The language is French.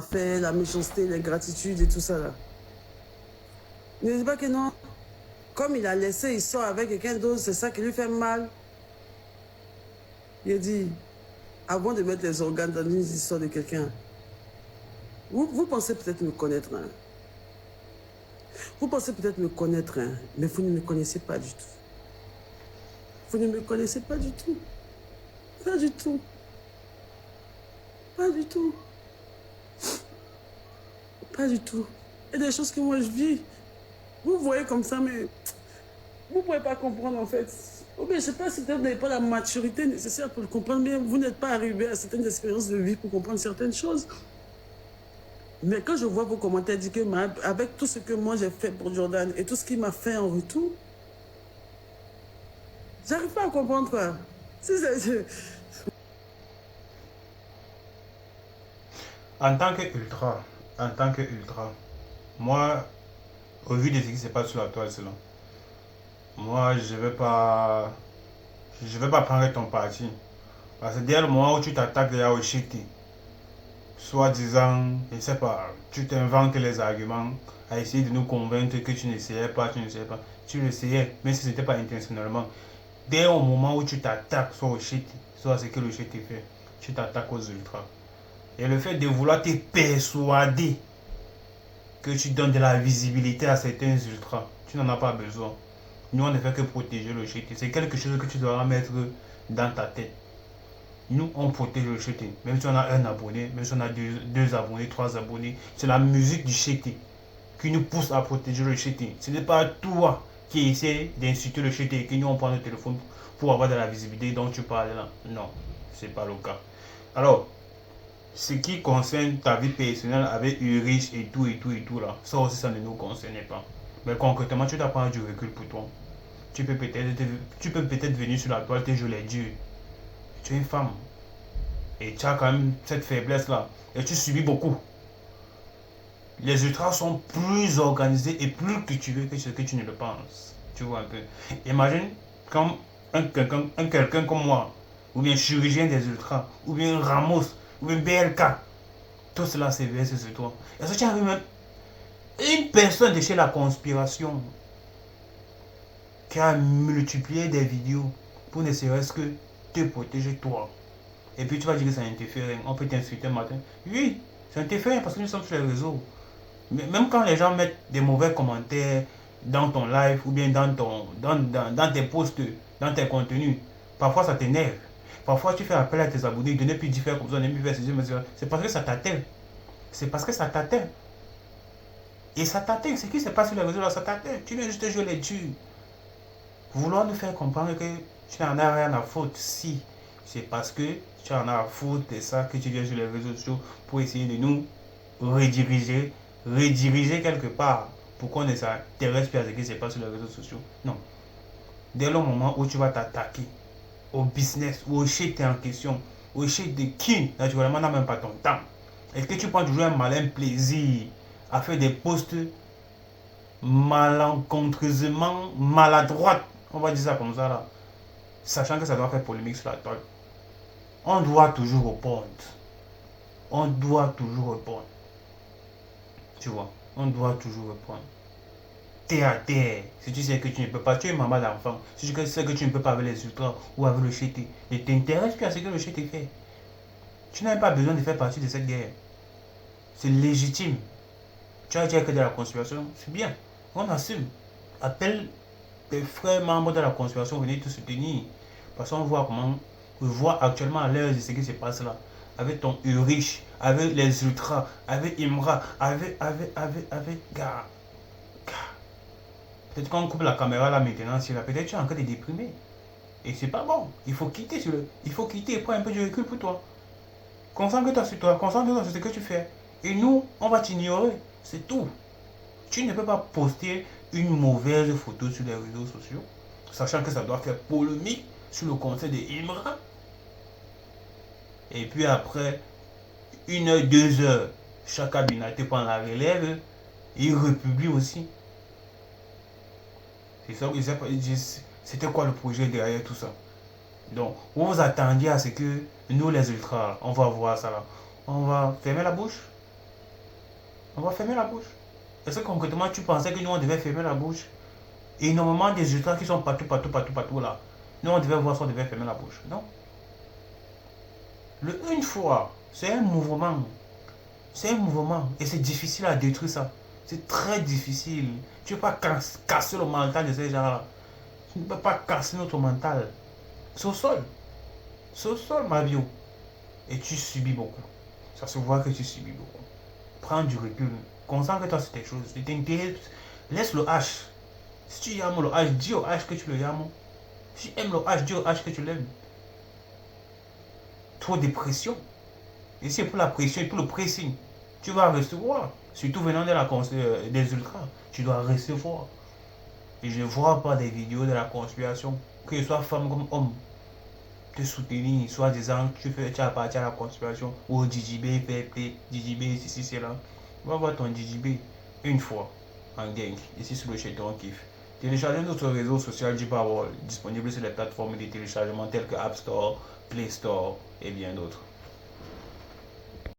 fait, la méchanceté, l'ingratitude et tout ça là. Ne dis pas que non. Comme il a laissé, il sort avec quelqu'un d'autre, c'est ça qui lui fait mal. Il a dit, avant de mettre les organes dans une histoire de quelqu'un, vous pensez peut-être me connaître, hein. Vous pensez peut-être me connaître, hein, mais vous ne me connaissez pas du tout. Vous ne me connaissez pas du tout. Pas du tout. Pas du tout. Pas du tout. Il y a des choses que moi je vis. Vous voyez comme ça, mais vous ne pouvez pas comprendre en fait. Ou bien je ne sais pas si vous n'avez pas la maturité nécessaire pour le comprendre, mais vous n'êtes pas arrivé à certaines expériences de vie pour comprendre certaines choses. Mais quand je vois vos commentaires, dire que avec tout ce que moi j'ai fait pour Jordan et tout ce qu'il m'a fait en retour, j'arrive pas à comprendre quoi. En tant que ultra, en tant que ultra, moi, au vu de ce qui se passe sur la toile, selon moi, je vais pas prendre ton parti. Parce que dès le moment où tu t'attaques à Oshiti, soit disant, je ne sais pas, tu t'inventes les arguments à essayer de nous convaincre que tu n'essayais pas, tu l'essayais, même si ce n'était pas intentionnellement. Dès le moment où tu t'attaques soit au shit, soit ce que le shit fait, tu t'attaques aux ultras. Et le fait de vouloir te persuader que tu donnes de la visibilité à certains ultras, tu n'en as pas besoin. Nous, on ne fait que protéger le shit. C'est quelque chose que tu dois mettre dans ta tête. Nous, on protège le shit. Même si on a un abonné, même si on a deux abonnés, trois abonnés, c'est la musique du shit qui nous pousse à protéger le shit. Ce n'est pas toi qui essaie d'insulter le shit et que nous, on prend le téléphone pour avoir de la visibilité dont tu parles là. Non, c'est pas le cas. Alors, ce qui concerne ta vie personnelle avec Ulrich et tout là, ça aussi, ça ne nous concerne pas. Mais concrètement, tu dois prendre du recul pour toi. Tu peux peut-être venir sur la toile, je l'ai dit. Tu es une femme. Et tu as quand même cette faiblesse-là. Et tu subis beaucoup. Les ultras sont plus organisés et plus cultivés que ce que tu ne le penses. Tu vois un peu. Imagine comme un quelqu'un comme moi, ou bien chirurgien des ultras, ou bien Ramos, ou bien BLK. Tout cela s'est versé sur toi. Est-ce que tu as vu même une personne de chez la conspiration qui a multiplié des vidéos pour ne serait-ce que te protéger toi? Et puis tu vas dire que ça interfère. On peut t'insulter un matin. Oui, ça interfère parce que nous sommes sur les réseaux. Mais même quand les gens mettent des mauvais commentaires dans ton live ou bien dans tes posts, dans tes contenus, parfois ça t'énerve. Parfois tu fais appel à tes abonnés de ne plus dire faire comme ça, de ne plus faire ceci, c'est parce que ça t'atteint. C'est parce que ça t'atteint. Et ça t'atteint. Ce qui se passe sur les réseaux là, ça t'atteint. Tu viens juste jouer les dessus. Vouloir nous faire comprendre que tu n'en as rien à foutre. Si, c'est parce que tu en as à foutre de ça que tu viens sur les réseaux sociaux pour essayer de nous rediriger quelque part pour qu'on ne s'intéresse plus à ce qui se passe sur les réseaux sociaux. Non. Dès le moment où tu vas t'attaquer au business ou au shit en question, au shit de qui, naturellement, n'a même pas ton temps. Est-ce que tu prends toujours un malin plaisir à faire des posts malencontreusement maladroites, on va dire ça comme ça là, sachant que ça doit faire polémique sur la toile? On doit toujours répondre. On doit toujours répondre. Tu vois, on doit toujours répondre. Terre à terre. Si tu sais que tu ne peux pas, tu es maman d'enfant. Si tu sais que tu ne peux pas avec les ultras ou avec le chété, ne t'intéresse plus à ce que le chété fait. Tu n'as pas besoin de faire partie de cette guerre. C'est légitime. Tu as dit que de la conspiration, c'est bien. On assume. Appelle tes frères membres de la conspiration, venez te soutenir. Parce qu'on voit comment, on voit actuellement à l'heure de ce qui se passe là. Avec ton Ulrich, avec les ultras, avec Imra, gars. Peut-être qu'on coupe la caméra là maintenant, peut-être tu es en train de déprimer. Et c'est pas bon. Il faut quitter et prendre un peu de recul pour toi. Concentre-toi sur toi, concentre-toi sur ce que tu fais. Et nous, on va t'ignorer. C'est tout. Tu ne peux pas poster une mauvaise photo sur les réseaux sociaux, sachant que ça doit faire polémique sur le conseil de Imra. Et puis après, 1 heure, 2 heures, chaque cabinet prend la relève et il republie aussi. C'était quoi le projet derrière tout ça? Donc, vous vous attendiez à ce que nous, les ultras, on va voir ça là. On va fermer la bouche. On va fermer la bouche. Est-ce que concrètement tu pensais que nous on devait fermer la bouche? Et énormément des ultras qui sont partout là. Nous on devait voir si on devait fermer la bouche. Non. Une fois, c'est un mouvement. C'est un mouvement. Et c'est difficile à détruire ça. C'est très difficile. Tu ne peux pas casser le mental de ces gens-là. Tu ne peux pas casser notre mental. C'est au sol. C'est au sol, ma bio. Et tu subis beaucoup. Ça se voit que tu subis beaucoup. Prends du recul. Concentre-toi sur tes choses. Laisse le H. Si tu aimes le H, dis au H que tu le aimes. Si tu aimes le H, dis au H que tu l'aimes. Trop de pression. Et c'est pour la pression et pour le pressing. Tu vas recevoir. Surtout venant des ultras. Tu dois recevoir. Et je ne vois pas des vidéos de la conspiration. Que ce soit femme comme homme. Te soutenir, soit disant que tu appartiens à la conspiration. Ou DJB, PFP, DJB, ceci, cela. Va voir ton DJB une fois en gang. Ici sur le Chéton Kiff. Téléchargez notre réseau social J-Power disponible sur les plateformes de téléchargement telles que App Store, Play Store et bien d'autres.